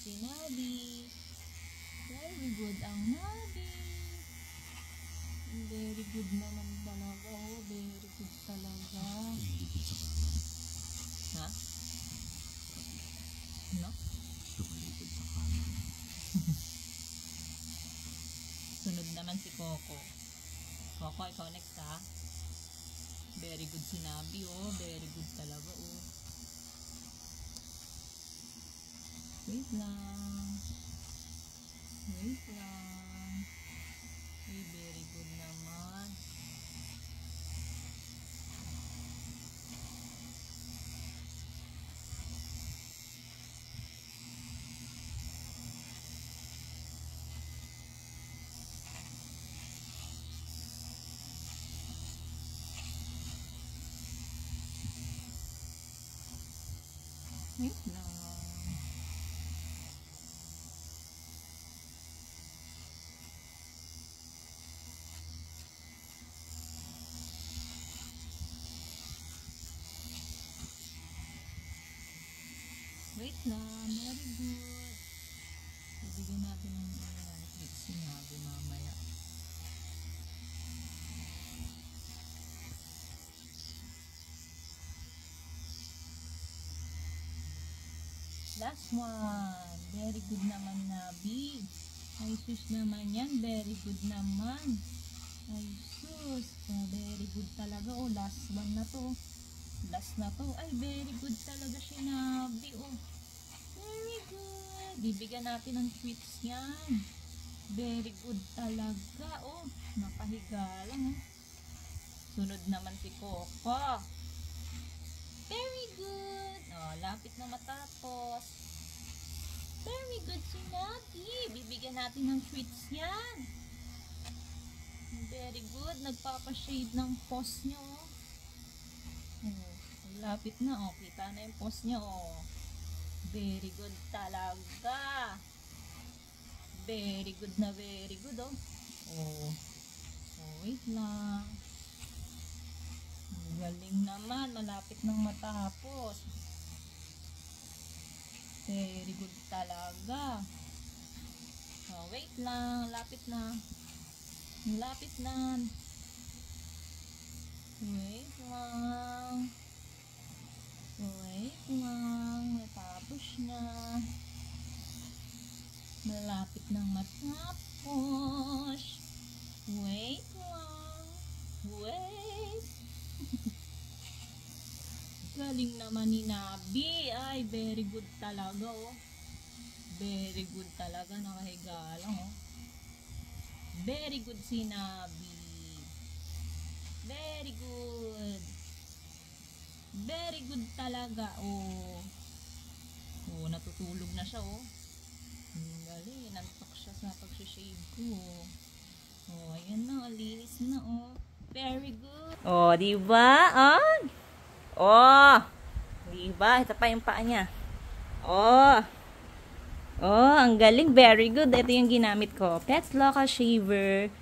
si Nabi. Very good ang Nabi. Very good naman talaga. Oh, very good talaga. Ha? No? Sunod naman si Coco. Coco, ikaw next ha. Very good si Nabi, oh. Very good talaga, oh. Wait lang. Wait lang. Ay, very good naman. Wait lang. Wait lang. Very good. Bibigyan natin ng tricks si Nabi mamaya. Last one. Very good naman, Nabi. Ay, sus naman yan. Very good naman. Ay, sus. Very good talaga. Oh, last one na to. Last na to. Ay, very good talaga si Nabi. Oh, very good. Bibigyan natin ng treats yan. Very good talaga. Oh, nakahiga lang. Oh. Sunod naman si Coco. Very good. Oh, lapit na matapos. Very good si Nabi. Bibigyan natin ng treats yan. Very good. Nagpapashade ng pose niya, oh. Oh, lapit na, oh. Kita na yung pose niya, oh. Very good talaga. Very good na very good, oh. Oh, oh, wait lang. Galing naman. Malapit nang matapos. Very good talaga. Oh, wait lang. Lapit na. Lapit na. Wait lang. Wait lang. Matapos na. Malapit nang matapos. Wait lang. Wait. Galing naman ni Nabi. Ay, very good talaga, oh. Very good talaga. Nakahiga lang, oh. Very good si Nabi. Very good. Very good talaga, oh. Oh, natutulog na siya, oh. Galing, nantok siya sa pag-shave ko. Oh, ayan na, linis na, oh. Very good. Oh, diba? Oh. Oh. Diba? Ito pa yung paa niya. Oh. Oh, ang galing. Very good. Ito yung ginamit ko. Pets Local Shaver.